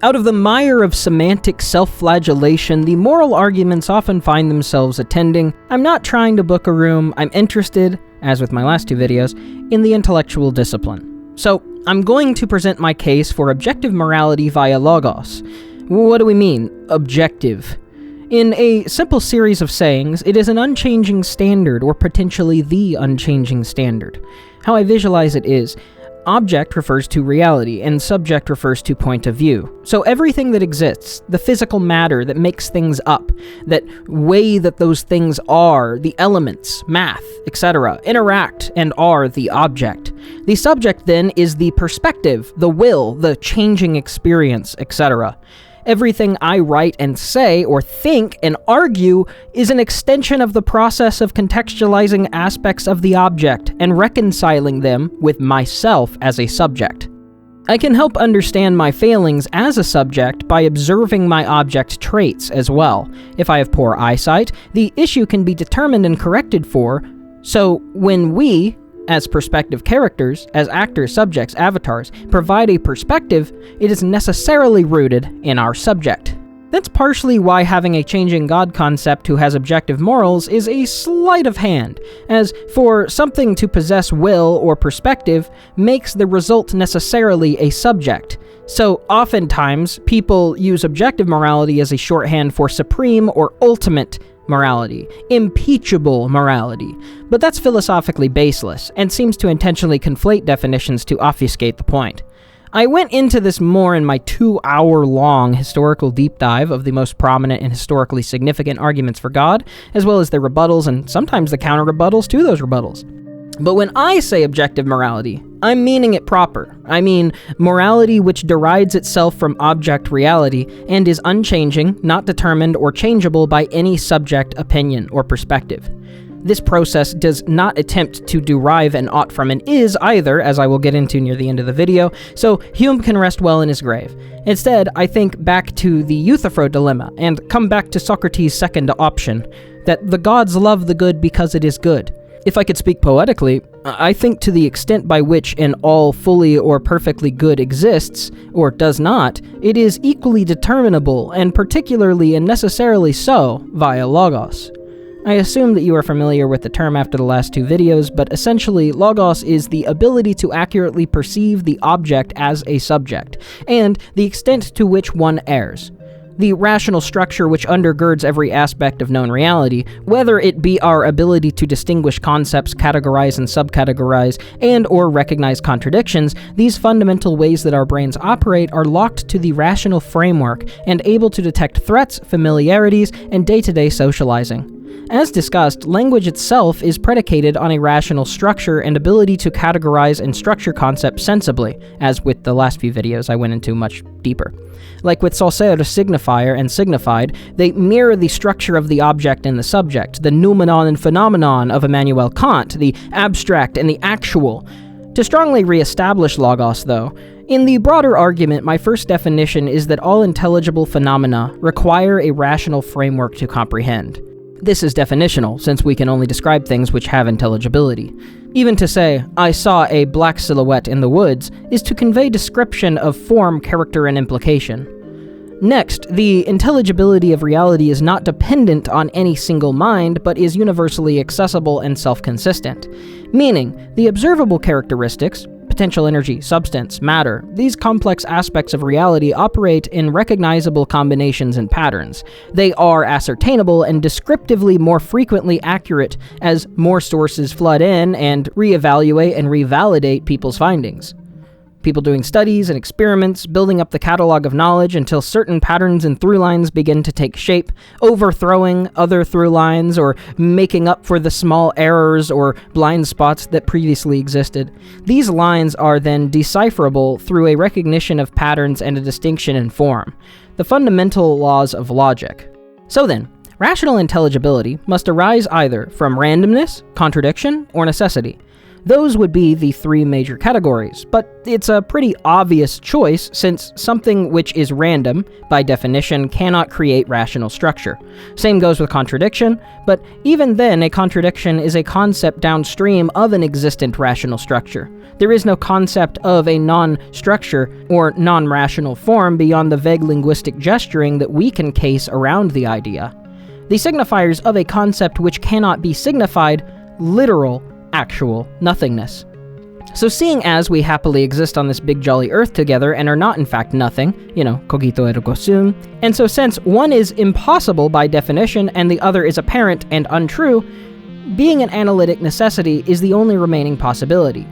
Out of the mire of semantic self-flagellation, the moral arguments often find themselves attending. I'm not trying to book a room, I'm interested, as with my last 2 videos, in the intellectual discipline. So, I'm going to present my case for objective morality via logos. What do we mean, objective? In a simple series of sayings, it is an unchanging standard, or potentially the unchanging standard. How I visualize it is, object refers to reality, and subject refers to point of view. So everything that exists, the physical matter that makes things up, that way that those things are, the elements, math, etc., interact and are the object. The subject, then, is the perspective, the will, the changing experience, etc. Everything I write and say, or think and argue, is an extension of the process of contextualizing aspects of the object and reconciling them with myself as a subject. I can help understand my failings as a subject by observing my object traits as well. If I have poor eyesight, the issue can be determined and corrected for, so when we, as perspective characters, as actors, subjects, avatars, provide a perspective, it is necessarily rooted in our subject. That's partially why having a changing God concept who has objective morals is a sleight of hand, as for something to possess will or perspective makes the result necessarily a subject. So oftentimes, people use objective morality as a shorthand for supreme or ultimate morality, impeachable morality, but that's philosophically baseless, and seems to intentionally conflate definitions to obfuscate the point. I went into this more in my 2-hour-long historical deep dive of the most prominent and historically significant arguments for God, as well as their rebuttals and sometimes the counter-rebuttals to those rebuttals. But when I say objective morality, I'm meaning it proper. I mean morality which derides itself from object reality and is unchanging, not determined or changeable by any subject opinion or perspective. This process does not attempt to derive an ought from an is either, as I will get into near the end of the video, so Hume can rest well in his grave. Instead, I think back to the Euthyphro dilemma, and come back to Socrates' second option, that the gods love the good because it is good. If I could speak poetically, I think to the extent by which an all fully or perfectly good exists, or does not, it is equally determinable, and particularly and necessarily so, via logos. I assume that you are familiar with the term after the last 2 videos, but essentially, logos is the ability to accurately perceive the object as a subject, and the extent to which one errs. The rational structure which undergirds every aspect of known reality, whether it be our ability to distinguish concepts, categorize and subcategorize, and or recognize contradictions, these fundamental ways that our brains operate are locked to the rational framework and able to detect threats, familiarities, and day-to-day socializing. As discussed, language itself is predicated on a rational structure and ability to categorize and structure concepts sensibly, as with the last few videos I went into much deeper. Like with Saussure, signifier and signified, they mirror the structure of the object and the subject, the noumenon and phenomenon of Immanuel Kant, the abstract and the actual. To strongly re-establish logos, though, in the broader argument, my first definition is that all intelligible phenomena require a rational framework to comprehend. This is definitional, since we can only describe things which have intelligibility. Even to say, I saw a black silhouette in the woods, is to convey description of form, character, and implication. Next, the intelligibility of reality is not dependent on any single mind, but is universally accessible and self-consistent. Meaning, the observable characteristics, potential energy, substance, matter, these complex aspects of reality operate in recognizable combinations and patterns. They are ascertainable and descriptively more frequently accurate as more sources flood in and reevaluate and revalidate people's findings. People doing studies and experiments, building up the catalog of knowledge until certain patterns and through lines begin to take shape, overthrowing other through lines or making up for the small errors or blind spots that previously existed. These lines are then decipherable through a recognition of patterns and a distinction in form, the fundamental laws of logic. So then, rational intelligibility must arise either from randomness, contradiction, or necessity. Those would be the three major categories, but it's a pretty obvious choice since something which is random, by definition, cannot create rational structure. Same goes with contradiction, but even then a contradiction is a concept downstream of an existent rational structure. There is no concept of a non-structure or non-rational form beyond the vague linguistic gesturing that we can case around the idea. The signifiers of a concept which cannot be signified, literal, actual nothingness. So seeing as we happily exist on this big jolly earth together and are not in fact nothing, cogito ergo sum, and so since one is impossible by definition and the other is apparent and untrue, being an analytic necessity is the only remaining possibility.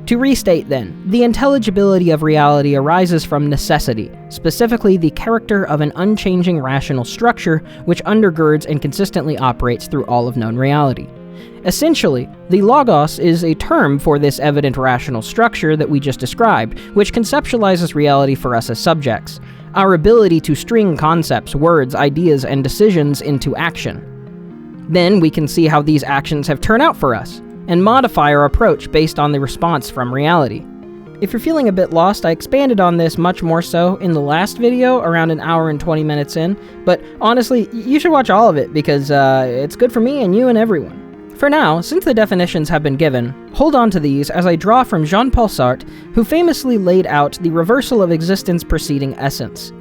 To restate then, the intelligibility of reality arises from necessity, specifically the character of an unchanging rational structure which undergirds and consistently operates through all of known reality. Essentially, the logos is a term for this evident rational structure that we just described, which conceptualizes reality for us as subjects, our ability to string concepts, words, ideas, and decisions into action. Then we can see how these actions have turned out for us, and modify our approach based on the response from reality. If you're feeling a bit lost, I expanded on this much more so in the last video, around an hour and 20 minutes in, but honestly, you should watch all of it because it's good for me and you and everyone. For now, since the definitions have been given, hold on to these as I draw from Jean-Paul Sartre, who famously laid out the reversal of existence preceding essence.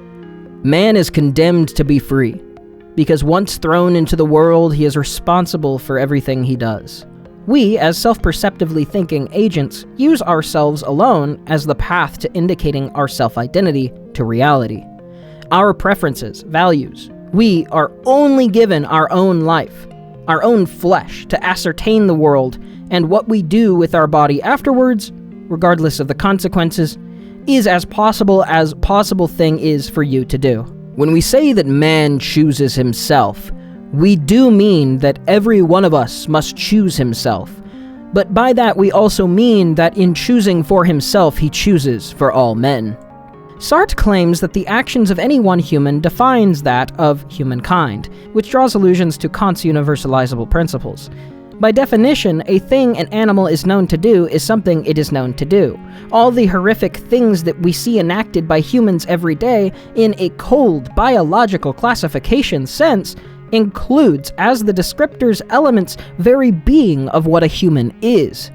Man is condemned to be free, because once thrown into the world, he is responsible for everything he does. We, as self-perceptively thinking agents, use ourselves alone as the path to indicating our self-identity to reality. Our preferences, values, we are only given our own life, our own flesh, to ascertain the world, and what we do with our body afterwards, regardless of the consequences, is as possible thing is for you to do. When we say that man chooses himself, we do mean that every one of us must choose himself, but by that we also mean that in choosing for himself he chooses for all men. Sartre claims that the actions of any one human defines that of humankind, which draws allusions to Kant's universalizable principles. By definition, a thing an animal is known to do is something it is known to do. All the horrific things that we see enacted by humans every day in a cold, biological classification sense includes as the descriptor's elements very being of what a human is.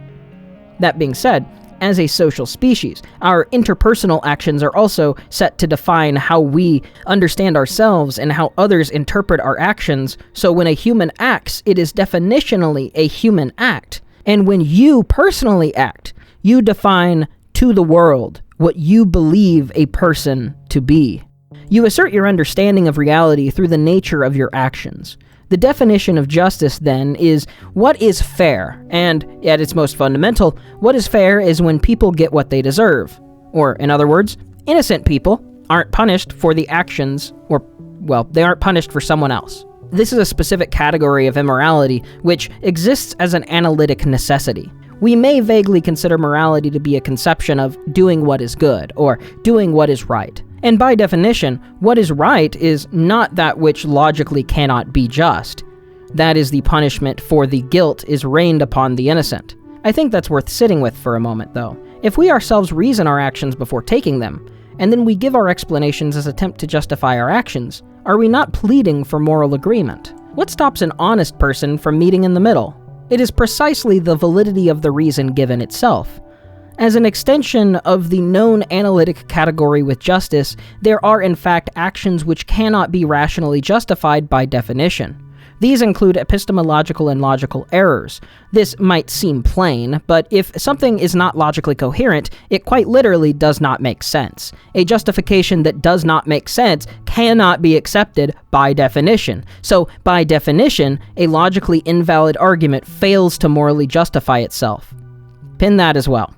That being said, as a social species, our interpersonal actions are also set to define how we understand ourselves and how others interpret our actions, so when a human acts, it is definitionally a human act. And when you personally act, you define to the world what you believe a person to be. You assert your understanding of reality through the nature of your actions. The definition of justice, then, is what is fair, and, at its most fundamental, what is fair is when people get what they deserve. Or, in other words, innocent people aren't punished for the actions, they aren't punished for someone else. This is a specific category of immorality which exists as an analytic necessity. We may vaguely consider morality to be a conception of doing what is good, or doing what is right. And by definition, what is right is not that which logically cannot be just. That is, the punishment for the guilt is rained upon the innocent. I think that's worth sitting with for a moment, though. If we ourselves reason our actions before taking them, and then we give our explanations as attempt to justify our actions, are we not pleading for moral agreement? What stops an honest person from meeting in the middle? It is precisely the validity of the reason given itself. As an extension of the known analytic category with justice, there are in fact actions which cannot be rationally justified by definition. These include epistemological and logical errors. This might seem plain, but if something is not logically coherent, it quite literally does not make sense. A justification that does not make sense cannot be accepted by definition. So, by definition, a logically invalid argument fails to morally justify itself. Pin that as well.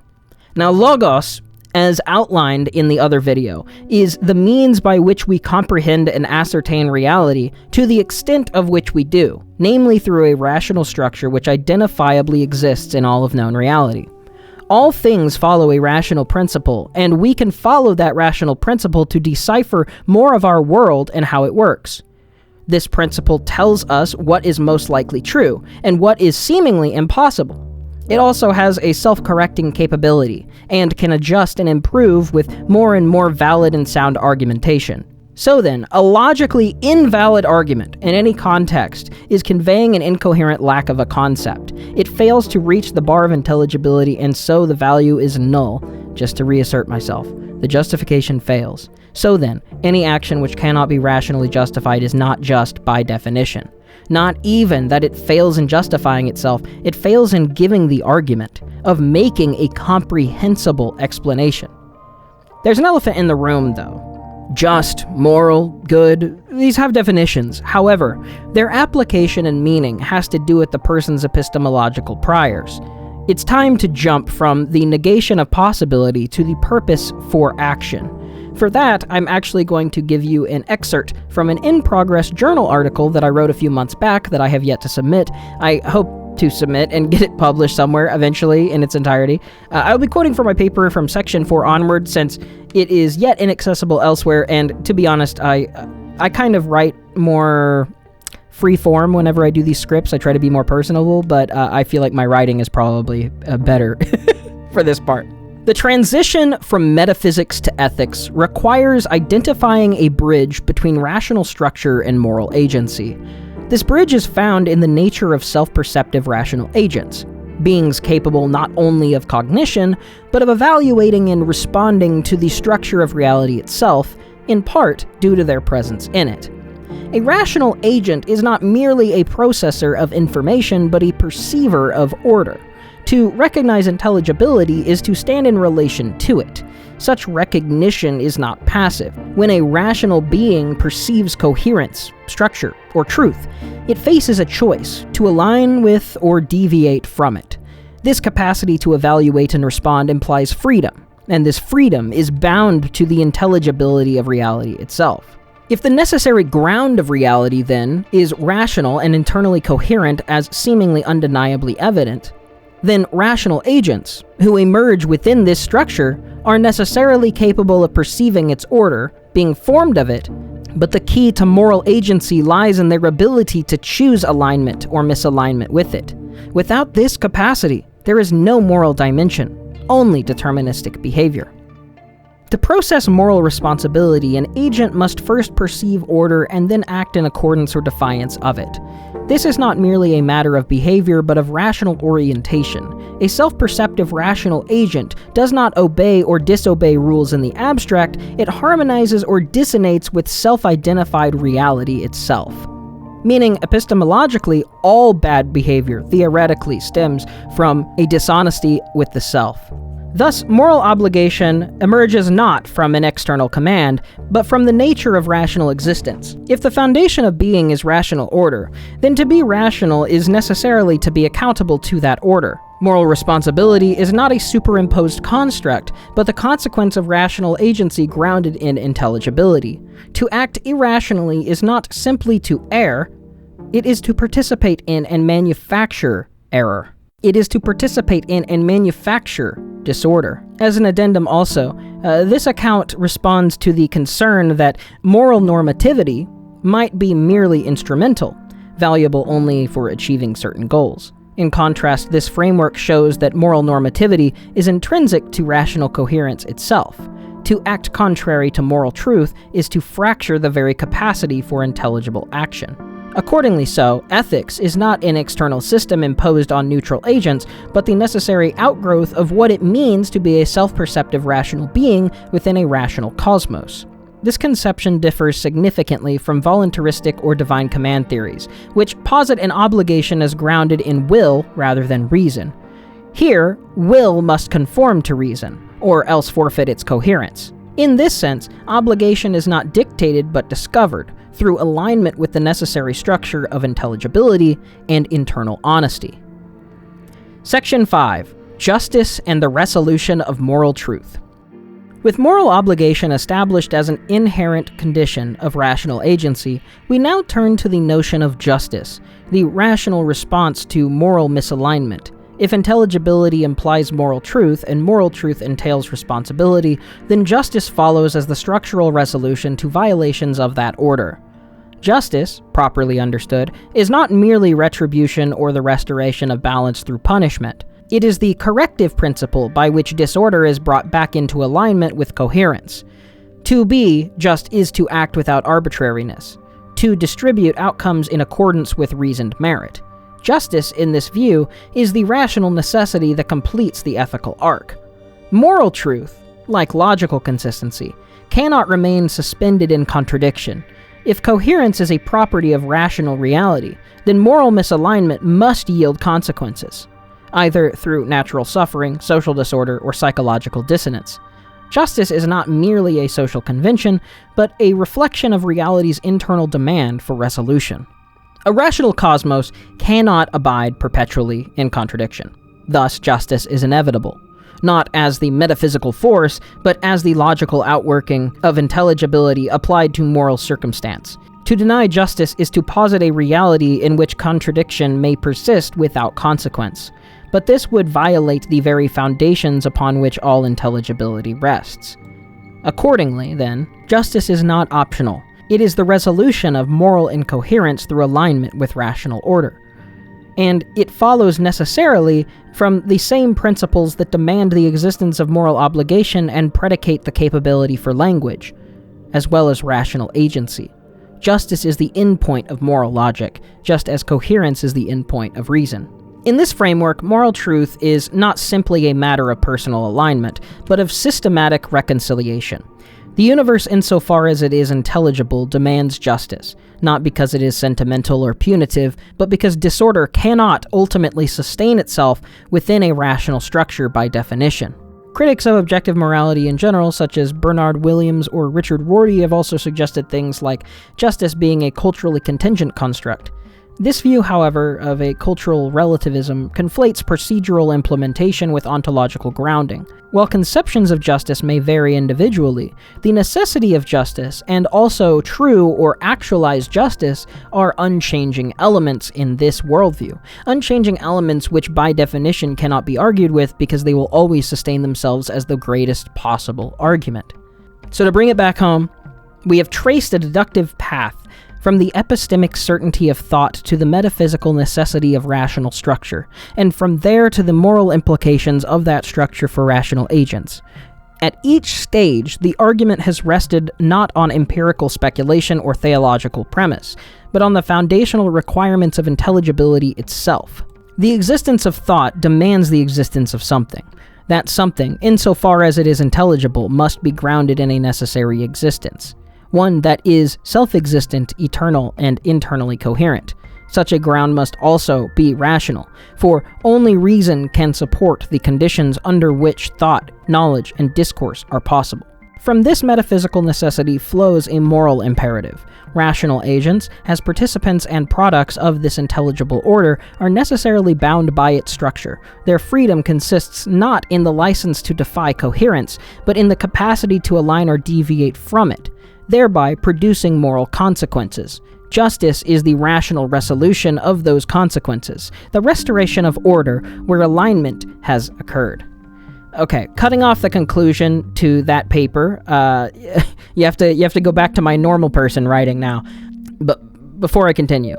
Now, logos, as outlined in the other video, is the means by which we comprehend and ascertain reality to the extent of which we do, namely through a rational structure which identifiably exists in all of known reality. All things follow a rational principle, and we can follow that rational principle to decipher more of our world and how it works. This principle tells us what is most likely true, and what is seemingly impossible. It also has a self-correcting capability, and can adjust and improve with more and more valid and sound argumentation. So then, a logically invalid argument in any context is conveying an incoherent lack of a concept. It fails to reach the bar of intelligibility, and so the value is null. Just to reassert myself, the justification fails. So then, any action which cannot be rationally justified is not just by definition. Not even that it fails in justifying itself, it fails in giving the argument, of making a comprehensible explanation. There's an elephant in the room, though. Just, moral, good, these have definitions. However, their application and meaning has to do with the person's epistemological priors. It's time to jump from the negation of possibility to the purpose for action. For that, I'm actually going to give you an excerpt from an in-progress journal article that I wrote a few months back that I have yet to submit. I hope to submit and get it published somewhere eventually in its entirety. I'll be quoting from my paper from section 4 onward, since it is yet inaccessible elsewhere, and to be honest, I kind of write more free form whenever I do these scripts. I try to be more personable, but I feel like my writing is probably better for this part. The transition from metaphysics to ethics requires identifying a bridge between rational structure and moral agency. This bridge is found in the nature of self-perceptive rational agents, beings capable not only of cognition, but of evaluating and responding to the structure of reality itself, in part due to their presence in it. A rational agent is not merely a processor of information, but a perceiver of order. To recognize intelligibility is to stand in relation to it. Such recognition is not passive. When a rational being perceives coherence, structure, or truth, it faces a choice to align with or deviate from it. This capacity to evaluate and respond implies freedom, and this freedom is bound to the intelligibility of reality itself. If the necessary ground of reality, then, is rational and internally coherent as seemingly undeniably evident, then rational agents, who emerge within this structure, are necessarily capable of perceiving its order, being formed of it, but the key to moral agency lies in their ability to choose alignment or misalignment with it. Without this capacity, there is no moral dimension, only deterministic behavior. To process moral responsibility, an agent must first perceive order and then act in accordance or defiance of it. This is not merely a matter of behavior, but of rational orientation. A self-perceptive rational agent does not obey or disobey rules in the abstract, it harmonizes or dissonates with self-identified reality itself. Meaning, epistemologically, all bad behavior theoretically stems from a dishonesty with the self. Thus, moral obligation emerges not from an external command, but from the nature of rational existence. If the foundation of being is rational order, then to be rational is necessarily to be accountable to that order. Moral responsibility is not a superimposed construct, but the consequence of rational agency grounded in intelligibility. To act irrationally is not simply to err, it is to participate in and manufacture error. It is to participate in and manufacture disorder. As an addendum also, this account responds to the concern that moral normativity might be merely instrumental, valuable only for achieving certain goals. In contrast, this framework shows that moral normativity is intrinsic to rational coherence itself. To act contrary to moral truth is to fracture the very capacity for intelligible action. Accordingly so, ethics is not an external system imposed on neutral agents, but the necessary outgrowth of what it means to be a self-perceptive rational being within a rational cosmos. This conception differs significantly from voluntaristic or divine command theories, which posit an obligation as grounded in will rather than reason. Here, will must conform to reason, or else forfeit its coherence. In this sense, obligation is not dictated but discovered, through alignment with the necessary structure of intelligibility and internal honesty. Section 5. Justice and the Resolution of Moral Truth. With moral obligation established as an inherent condition of rational agency, we now turn to the notion of justice, the rational response to moral misalignment. If intelligibility implies moral truth, and moral truth entails responsibility, then justice follows as the structural resolution to violations of that order. Justice, properly understood, is not merely retribution or the restoration of balance through punishment. It is the corrective principle by which disorder is brought back into alignment with coherence. To be just is to act without arbitrariness, to distribute outcomes in accordance with reasoned merit. Justice, in this view, is the rational necessity that completes the ethical arc. Moral truth, like logical consistency, cannot remain suspended in contradiction. If coherence is a property of rational reality, then moral misalignment must yield consequences, either through natural suffering, social disorder, or psychological dissonance. Justice is not merely a social convention, but a reflection of reality's internal demand for resolution. A rational cosmos cannot abide perpetually in contradiction. Thus, justice is inevitable, not as the metaphysical force, but as the logical outworking of intelligibility applied to moral circumstance. To deny justice is to posit a reality in which contradiction may persist without consequence, but this would violate the very foundations upon which all intelligibility rests. Accordingly, then, justice is not optional. It is the resolution of moral incoherence through alignment with rational order. And it follows necessarily from the same principles that demand the existence of moral obligation and predicate the capability for language, as well as rational agency. Justice is the endpoint of moral logic, just as coherence is the endpoint of reason. In this framework, moral truth is not simply a matter of personal alignment, but of systematic reconciliation. The universe, insofar as it is intelligible, demands justice, not because it is sentimental or punitive, but because disorder cannot ultimately sustain itself within a rational structure by definition. Critics of objective morality in general, such as Bernard Williams or Richard Rorty, have also suggested things like justice being a culturally contingent construct. This view, however, of a cultural relativism conflates procedural implementation with ontological grounding. While conceptions of justice may vary individually, the necessity of justice and also true or actualized justice are unchanging elements in this worldview. Unchanging elements which by definition cannot be argued with because they will always sustain themselves as the greatest possible argument. So to bring it back home, we have traced a deductive path from the epistemic certainty of thought to the metaphysical necessity of rational structure, and from there to the moral implications of that structure for rational agents. At each stage, the argument has rested not on empirical speculation or theological premise, but on the foundational requirements of intelligibility itself. The existence of thought demands the existence of something. That something, insofar as it is intelligible, must be grounded in a necessary existence. One that is self-existent, eternal, and internally coherent. Such a ground must also be rational, for only reason can support the conditions under which thought, knowledge, and discourse are possible. From this metaphysical necessity flows a moral imperative. Rational agents, as participants and products of this intelligible order, are necessarily bound by its structure. Their freedom consists not in the license to defy coherence, but in the capacity to align or deviate from it, thereby producing moral consequences. Justice is the rational resolution of those consequences, the restoration of order where alignment has occurred. Okay, cutting off the conclusion to that paper, you have to go back to my normal person writing now. But before I continue,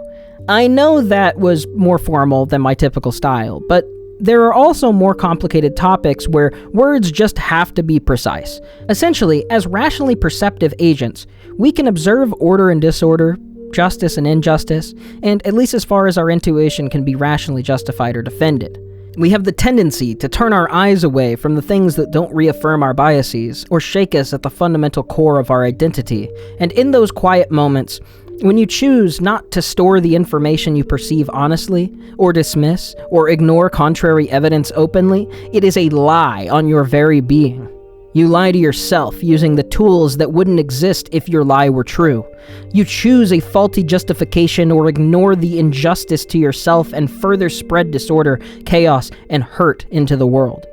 I know that was more formal than my typical style, but there are also more complicated topics where words just have to be precise. Essentially, as rationally perceptive agents, we can observe order and disorder, justice and injustice, and at least as far as our intuition can be rationally justified or defended. We have the tendency to turn our eyes away from the things that don't reaffirm our biases or shake us at the fundamental core of our identity, and in those quiet moments, when you choose not to store the information you perceive honestly, or dismiss, or ignore contrary evidence openly, it is a lie on your very being. You lie to yourself using the tools that wouldn't exist if your lie were true. You choose a faulty justification or ignore the injustice to yourself and further spread disorder, chaos, and hurt into the world.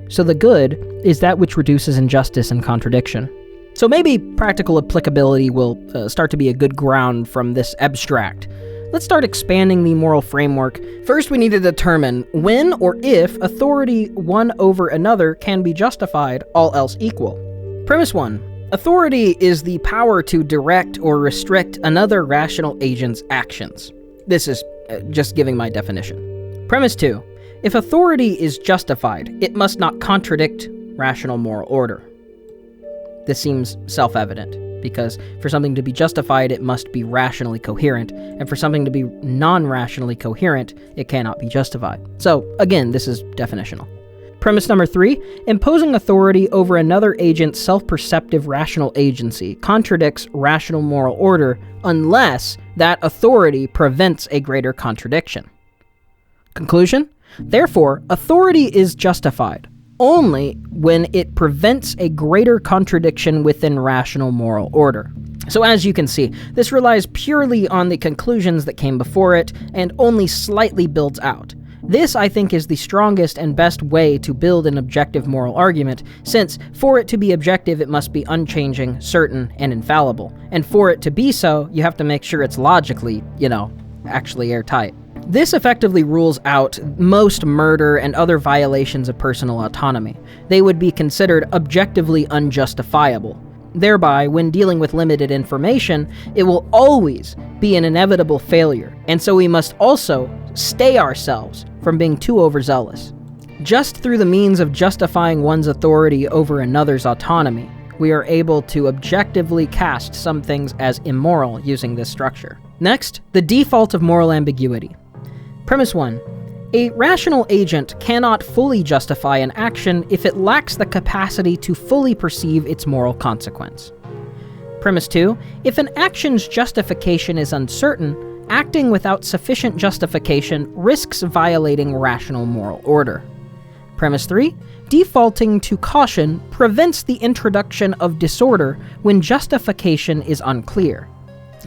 So the good is that which reduces injustice and contradiction. So maybe practical applicability will start to be a good ground from this abstract. Let's start expanding the moral framework. First, we need to determine when or if authority one over another can be justified, all else equal. Premise 1. Authority is the power to direct or restrict another rational agent's actions. This is just giving my definition. Premise 2. If authority is justified, it must not contradict rational moral order. This seems self-evident, because for something to be justified, it must be rationally coherent, and for something to be non-rationally coherent, it cannot be justified. So, again, this is definitional. Premise number 3, imposing authority over another agent's self-perceptive rational agency contradicts rational moral order unless that authority prevents a greater contradiction. Conclusion? Therefore, authority is justified only when it prevents a greater contradiction within rational moral order. So as you can see, this relies purely on the conclusions that came before it and only slightly builds out. This, I think, is the strongest and best way to build an objective moral argument, since for it to be objective, it must be unchanging, certain, and infallible. And for it to be so, you have to make sure it's logically, actually airtight. This effectively rules out most murder and other violations of personal autonomy. They would be considered objectively unjustifiable. Thereby, when dealing with limited information, it will always be an inevitable failure, and so we must also stay ourselves from being too overzealous. Just through the means of justifying one's authority over another's autonomy, we are able to objectively cast some things as immoral using this structure. Next, the default of moral ambiguity. Premise 1. A rational agent cannot fully justify an action if it lacks the capacity to fully perceive its moral consequence. Premise 2. If an action's justification is uncertain, acting without sufficient justification risks violating rational moral order. Premise 3. Defaulting to caution prevents the introduction of disorder when justification is unclear.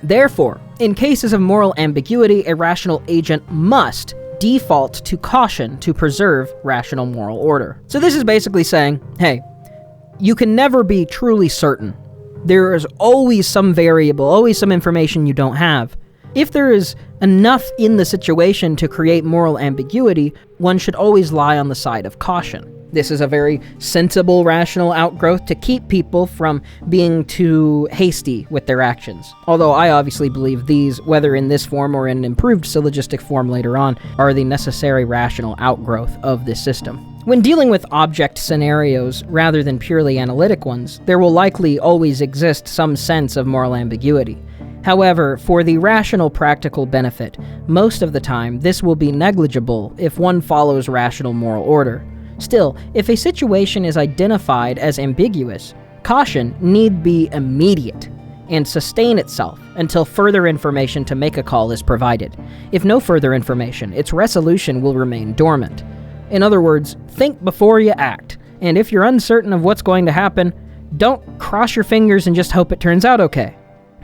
Therefore, in cases of moral ambiguity, a rational agent must default to caution to preserve rational moral order. So this is basically saying, hey, you can never be truly certain. There is always some variable, always some information you don't have. If there is enough in the situation to create moral ambiguity, one should always lie on the side of caution. This is a very sensible, rational outgrowth to keep people from being too hasty with their actions. Although I obviously believe these, whether in this form or in an improved syllogistic form later on, are the necessary rational outgrowth of this system. When dealing with object scenarios rather than purely analytic ones, there will likely always exist some sense of moral ambiguity. However, for the rational practical benefit, most of the time this will be negligible if one follows rational moral order. Still, if a situation is identified as ambiguous, caution need be immediate and sustain itself until further information to make a call is provided. If no further information, its resolution will remain dormant. In other words, think before you act, and if you're uncertain of what's going to happen, don't cross your fingers and just hope it turns out okay.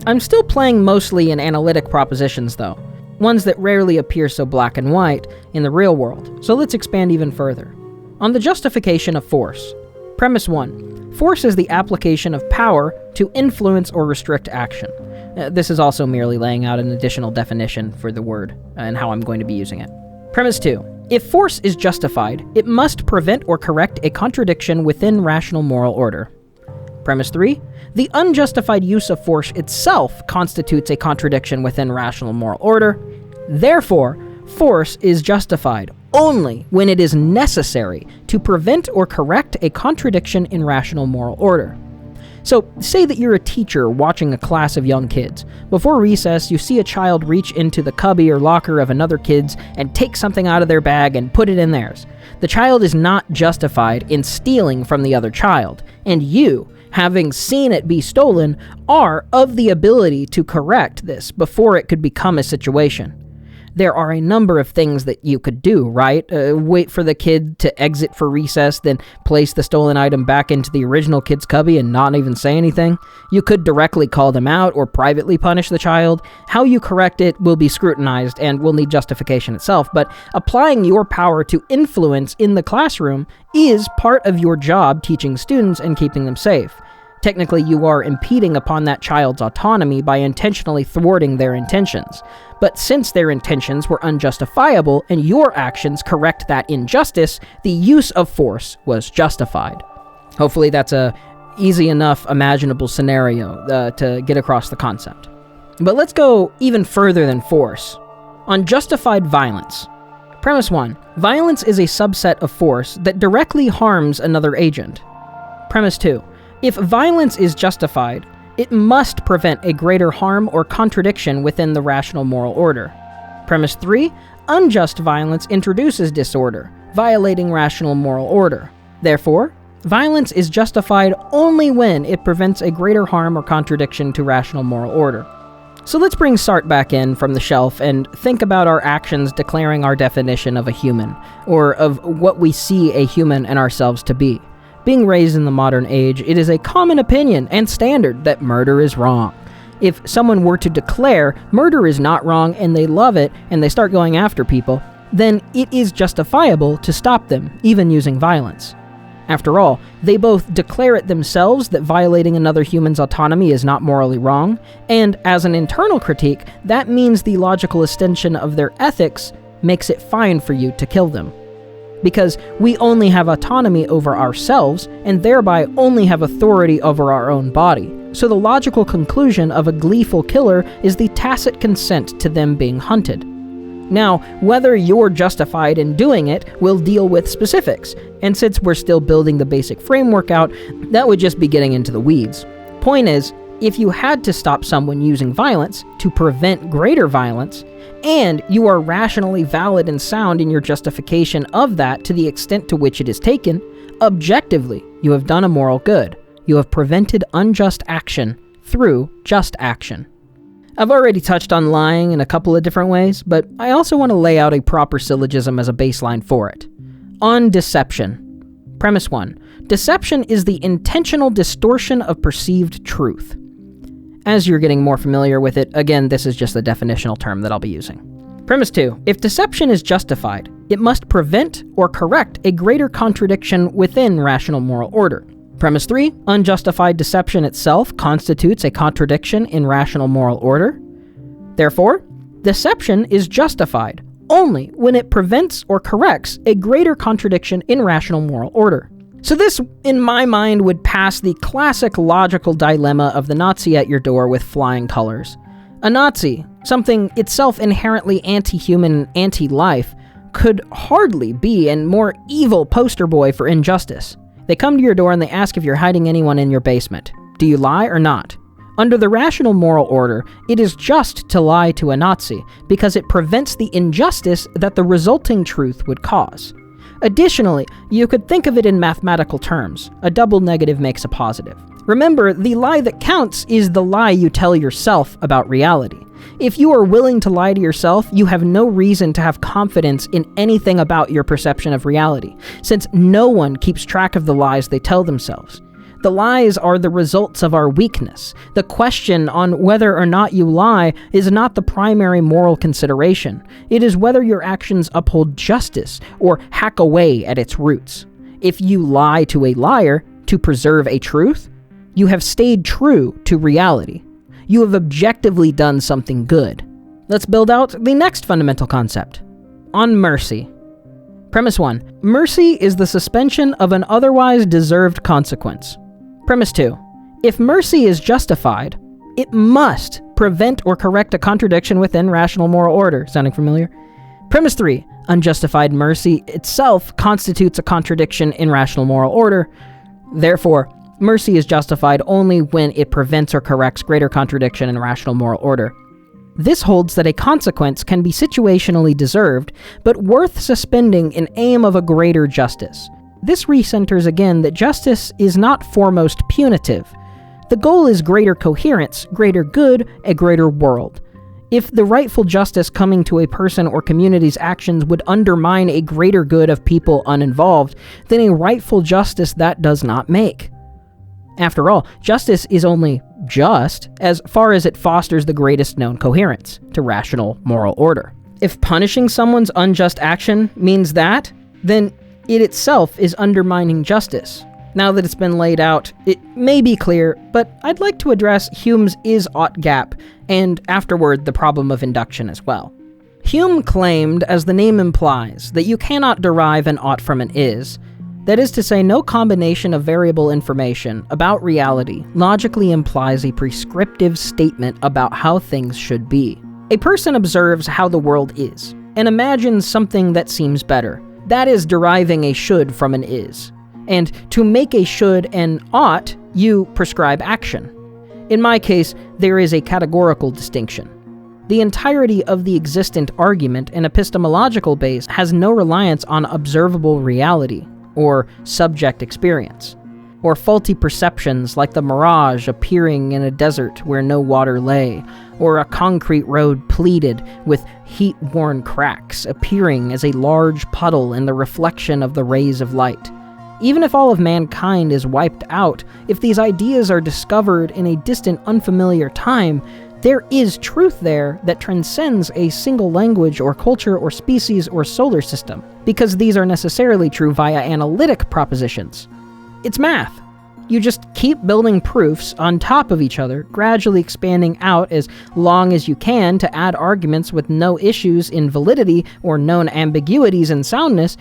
I'm still playing mostly in analytic propositions though, ones that rarely appear so black and white in the real world, so let's expand even further. On the justification of force. Premise 1. Force is the application of power to influence or restrict action. This is also merely laying out an additional definition for the word and how I'm going to be using it. Premise 2. If force is justified, it must prevent or correct a contradiction within rational moral order. Premise 3. The unjustified use of force itself constitutes a contradiction within rational moral order. Therefore, force is justified only when it is necessary to prevent or correct a contradiction in rational moral order. So, say that you're a teacher watching a class of young kids. Before recess, you see a child reach into the cubby or locker of another kid's and take something out of their bag and put it in theirs. The child is not justified in stealing from the other child, and you, having seen it be stolen, are of the ability to correct this before it could become a situation. There are a number of things that you could do, right? Wait for the kid to exit for recess, then place the stolen item back into the original kid's cubby and not even say anything. You could directly call them out or privately punish the child. How you correct it will be scrutinized and will need justification itself, but applying your power to influence in the classroom is part of your job teaching students and keeping them safe. Technically, you are impeding upon that child's autonomy by intentionally thwarting their intentions. But since their intentions were unjustifiable and your actions correct that injustice, the use of force was justified. Hopefully that's a easy enough imaginable scenario to get across the concept. But let's go even further than force. On justified violence. Premise 1. Violence is a subset of force that directly harms another agent. Premise 2. If violence is justified, it must prevent a greater harm or contradiction within the rational moral order. Premise 3. Unjust violence introduces disorder, violating rational moral order. Therefore, violence is justified only when it prevents a greater harm or contradiction to rational moral order. So let's bring Sartre back in from the shelf and think about our actions declaring our definition of a human, or of what we see a human and ourselves to be. Being raised in the modern age, it is a common opinion and standard that murder is wrong. If someone were to declare murder is not wrong and they love it and they start going after people, then it is justifiable to stop them, even using violence. After all, they both declare it themselves that violating another human's autonomy is not morally wrong, and as an internal critique, that means the logical extension of their ethics makes it fine for you to kill them. Because we only have autonomy over ourselves, and thereby only have authority over our own body. So the logical conclusion of a gleeful killer is the tacit consent to them being hunted. Now, whether you're justified in doing it will deal with specifics, and since we're still building the basic framework out, that would just be getting into the weeds. Point is, if you had to stop someone using violence to prevent greater violence, and you are rationally valid and sound in your justification of that to the extent to which it is taken, objectively, you have done a moral good. You have prevented unjust action through just action. I've already touched on lying in a couple of different ways, but I also want to lay out a proper syllogism as a baseline for it. On deception. Premise 1. Deception is the intentional distortion of perceived truth. As you're getting more familiar with it, again, this is just a definitional term that I'll be using. Premise 2. If deception is justified, it must prevent or correct a greater contradiction within rational moral order. Premise 3. Unjustified deception itself constitutes a contradiction in rational moral order. Therefore, deception is justified only when it prevents or corrects a greater contradiction in rational moral order. So this, in my mind, would pass the classic logical dilemma of the Nazi at your door with flying colors. A Nazi, something itself inherently anti-human and anti-life, could hardly be a more evil poster boy for injustice. They come to your door and they ask if you're hiding anyone in your basement. Do you lie or not? Under the rational moral order, it is just to lie to a Nazi, because it prevents the injustice that the resulting truth would cause. Additionally, you could think of it in mathematical terms. A double negative makes a positive. Remember, the lie that counts is the lie you tell yourself about reality. If you are willing to lie to yourself, you have no reason to have confidence in anything about your perception of reality, since no one keeps track of the lies they tell themselves. The lies are the results of our weakness. The question on whether or not you lie is not the primary moral consideration. It is whether your actions uphold justice or hack away at its roots. If you lie to a liar to preserve a truth, you have stayed true to reality. You have objectively done something good. Let's build out the next fundamental concept. On mercy. Premise 1. Mercy is the suspension of an otherwise deserved consequence. Premise 2. If mercy is justified, it must prevent or correct a contradiction within rational moral order. Sounding familiar? Premise 3. Unjustified mercy itself constitutes a contradiction in rational moral order. Therefore, mercy is justified only when it prevents or corrects greater contradiction in rational moral order. This holds that a consequence can be situationally deserved, but worth suspending in aim of a greater justice. This recenters again that justice is not foremost punitive. The goal is greater coherence, greater good, a greater world. If the rightful justice coming to a person or community's actions would undermine a greater good of people uninvolved, then a rightful justice that does not make. After all, justice is only just as far as it fosters the greatest known coherence to rational moral order. If punishing someone's unjust action means that, then it itself is undermining justice. Now that it's been laid out, it may be clear, but I'd like to address Hume's is-ought gap, and afterward the problem of induction as well. Hume claimed, as the name implies, that you cannot derive an ought from an is. That is to say, no combination of variable information about reality logically implies a prescriptive statement about how things should be. A person observes how the world is. and imagine something that seems better. That is deriving a should from an is. And to make a should an ought, you prescribe action. In my case, there is a categorical distinction. The entirety of the existent argument and epistemological base has no reliance on observable reality, or subject experience, or faulty perceptions like the mirage appearing in a desert where no water lay, or a concrete road pleated with heat-worn cracks appearing as a large puddle in the reflection of the rays of light. Even if all of mankind is wiped out, if these ideas are discovered in a distant, unfamiliar time, there is truth there that transcends a single language or culture or species or solar system, because these are necessarily true via analytic propositions. It's math. You just keep building proofs on top of each other, gradually expanding out as long as you can to add arguments with no issues in validity or known ambiguities in soundness.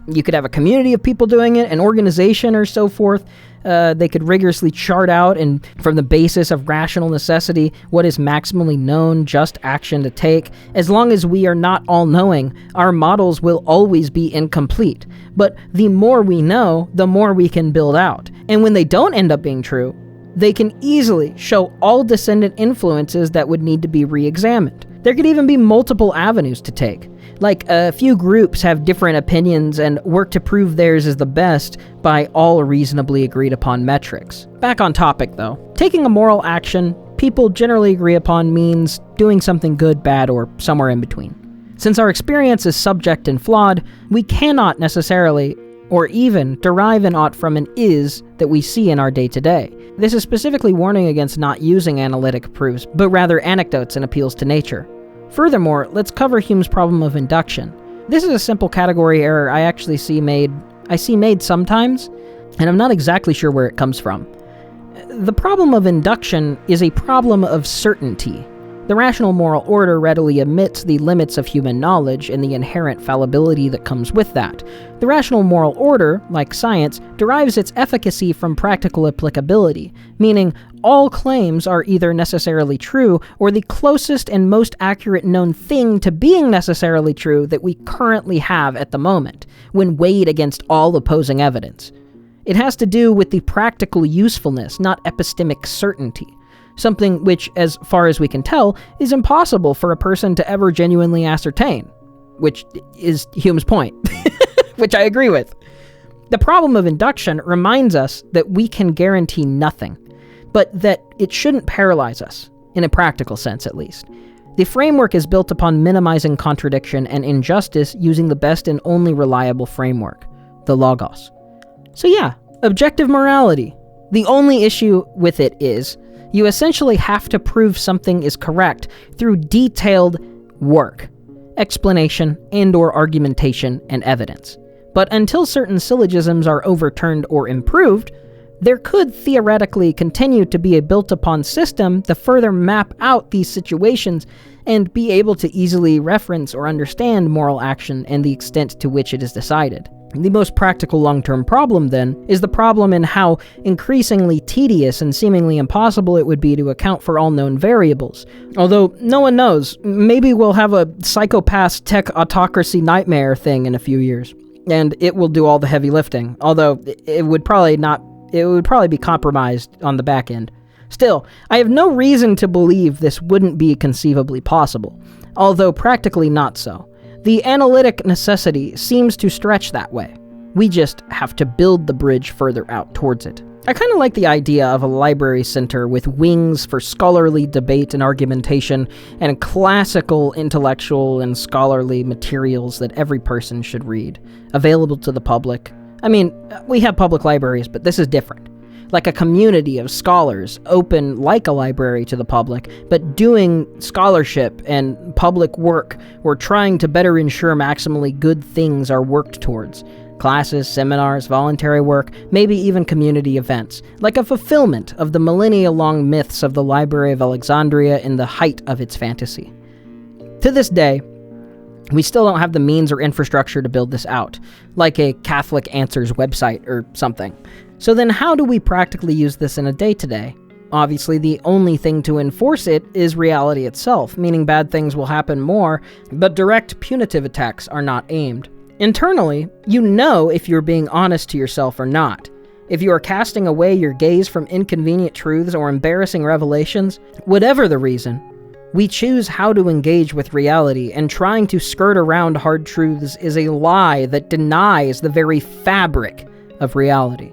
You could have a community of people doing it, an organization or so forth. They could rigorously chart out, and from the basis of rational necessity, what is maximally known, just action to take. As long as we are not all-knowing, our models will always be incomplete. But the more we know, the more we can build out. And when they don't end up being true, they can easily show all descendant influences that would need to be re-examined. There could even be multiple avenues to take. Like, a few groups have different opinions and work to prove theirs is the best by all reasonably agreed upon metrics. Back on topic, though. Taking a moral action, people generally agree upon means doing something good, bad, or somewhere in between. Since our experience is subject and flawed, we cannot necessarily, or even derive an ought from an is that we see in our day-to-day. This is specifically warning against not using analytic proofs, but rather anecdotes and appeals to nature. Furthermore, let's cover Hume's problem of induction. This is a simple category error I see made sometimes, and I'm not exactly sure where it comes from. The problem of induction is a problem of certainty. The rational moral order readily admits the limits of human knowledge and the inherent fallibility that comes with that. The rational moral order, like science, derives its efficacy from practical applicability, meaning all claims are either necessarily true or the closest and most accurate known thing to being necessarily true that we currently have at the moment, when weighed against all opposing evidence. It has to do with the practical usefulness, not epistemic certainty. Something which, as far as we can tell, is impossible for a person to ever genuinely ascertain. Which is Hume's point, which I agree with. The problem of induction reminds us that we can guarantee nothing, but that it shouldn't paralyze us, in a practical sense at least. The framework is built upon minimizing contradiction and injustice using the best and only reliable framework, the logos. So yeah, objective morality. The only issue with it is, you essentially have to prove something is correct through detailed work, explanation, and/or argumentation and evidence. But until certain syllogisms are overturned or improved, there could theoretically continue to be a built-upon system to further map out these situations and be able to easily reference or understand moral action and the extent to which it is decided. The most practical long-term problem, then, is the problem in how increasingly tedious and seemingly impossible it would be to account for all known variables. Although, no one knows, maybe we'll have a psychopath tech autocracy nightmare thing in a few years, and it will do all the heavy lifting, although it would probably be compromised on the back end. Still, I have no reason to believe this wouldn't be conceivably possible, although practically not so. The analytic necessity seems to stretch that way. We just have to build the bridge further out towards it. I kind of like the idea of a library center with wings for scholarly debate and argumentation, and classical intellectual and scholarly materials that every person should read, available to the public. I mean, we have public libraries, but this is different. Like a community of scholars, open like a library to the public, but doing scholarship and public work or trying to better ensure maximally good things are worked towards. Classes, seminars, voluntary work, maybe even community events, like a fulfillment of the millennia-long myths of the Library of Alexandria in the height of its fantasy. To this day, we still don't have the means or infrastructure to build this out, like a Catholic Answers website or something. So then how do we practically use this in a day-to-day? Obviously, the only thing to enforce it is reality itself, meaning bad things will happen more, but direct punitive attacks are not aimed. Internally, you know if you're being honest to yourself or not. If you are casting away your gaze from inconvenient truths or embarrassing revelations, whatever the reason, we choose how to engage with reality, and trying to skirt around hard truths is a lie that denies the very fabric of reality.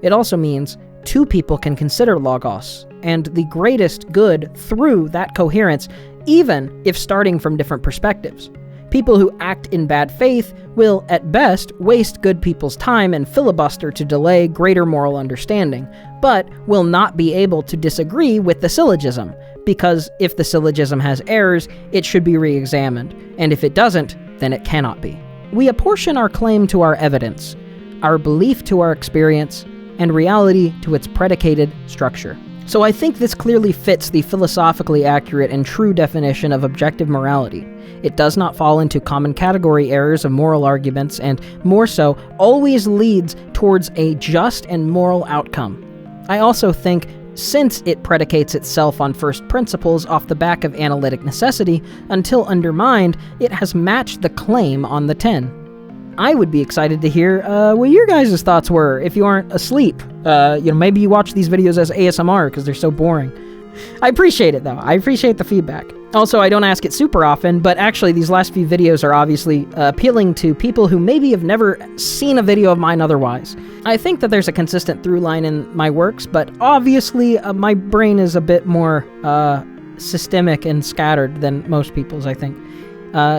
It also means two people can consider logos and the greatest good through that coherence, even if starting from different perspectives. People who act in bad faith will, at best, waste good people's time and filibuster to delay greater moral understanding, but will not be able to disagree with the syllogism, because if the syllogism has errors, it should be re-examined, and if it doesn't, then it cannot be. We apportion our claim to our evidence, our belief to our experience, and reality to its predicated structure. So I think this clearly fits the philosophically accurate and true definition of objective morality. It does not fall into common category errors of moral arguments, and more so, always leads towards a just and moral outcome. I also think, since it predicates itself on first principles off the back of analytic necessity, until undermined, it has matched the claim on the 10. I would be excited to hear what your guys' thoughts were if you aren't asleep. Maybe you watch these videos as ASMR because they're so boring. I appreciate it, though. I appreciate the feedback. Also, I don't ask it super often, but actually these last few videos are obviously appealing to people who maybe have never seen a video of mine otherwise. I think that there's a consistent through line in my works, but obviously my brain is a bit more systemic and scattered than most people's, I think.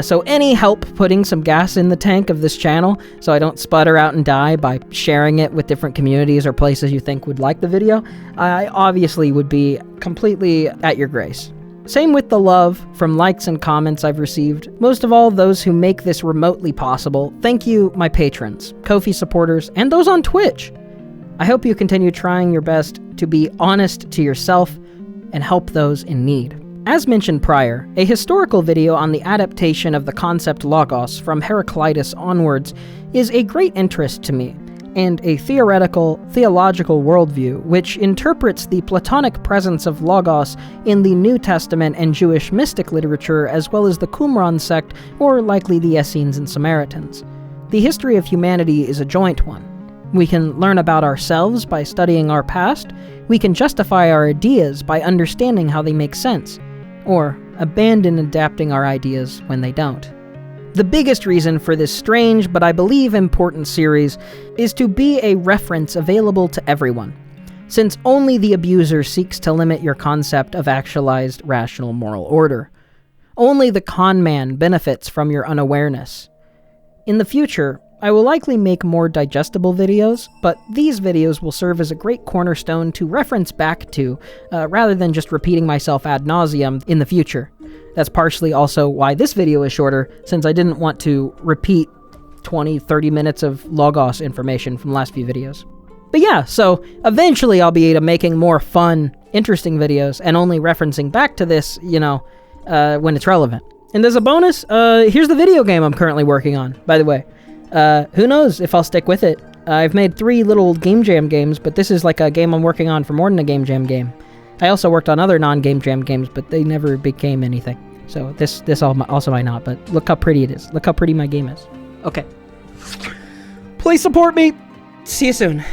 So any help putting some gas in the tank of this channel so I don't sputter out and die by sharing it with different communities or places you think would like the video, I obviously would be completely at your grace. Same with the love from likes and comments I've received. Most of all, those who make this remotely possible. Thank you, my patrons, Ko-fi supporters, and those on Twitch. I hope you continue trying your best to be honest to yourself and help those in need. As mentioned prior, a historical video on the adaptation of the concept logos from Heraclitus onwards is a great interest to me, and a theological worldview which interprets the Platonic presence of logos in the New Testament and Jewish mystic literature, as well as the Qumran sect, or likely the Essenes and Samaritans. The history of humanity is a joint one. We can learn about ourselves by studying our past, we can justify our ideas by understanding how they make sense, or abandon adapting our ideas when they don't. The biggest reason for this strange, but I believe important series, is to be a reference available to everyone, since only the abuser seeks to limit your concept of actualized rational moral order. Only the con man benefits from your unawareness. In the future, I will likely make more digestible videos, but these videos will serve as a great cornerstone to reference back to, rather than just repeating myself ad nauseum in the future. That's partially also why this video is shorter, since I didn't want to repeat 20-30 minutes of logos information from the last few videos. But yeah, so eventually I'll be making more fun, interesting videos, and only referencing back to this, when it's relevant. And as a bonus, here's the video game I'm currently working on, by the way. Who knows if I'll stick with it. I've made 3 little Game Jam games, but this is like a game I'm working on for more than a Game Jam game. I also worked on other non-Game Jam games, but they never became anything. So this also might not, but look how pretty it is. Look how pretty my game is. Okay. Please support me. See you soon.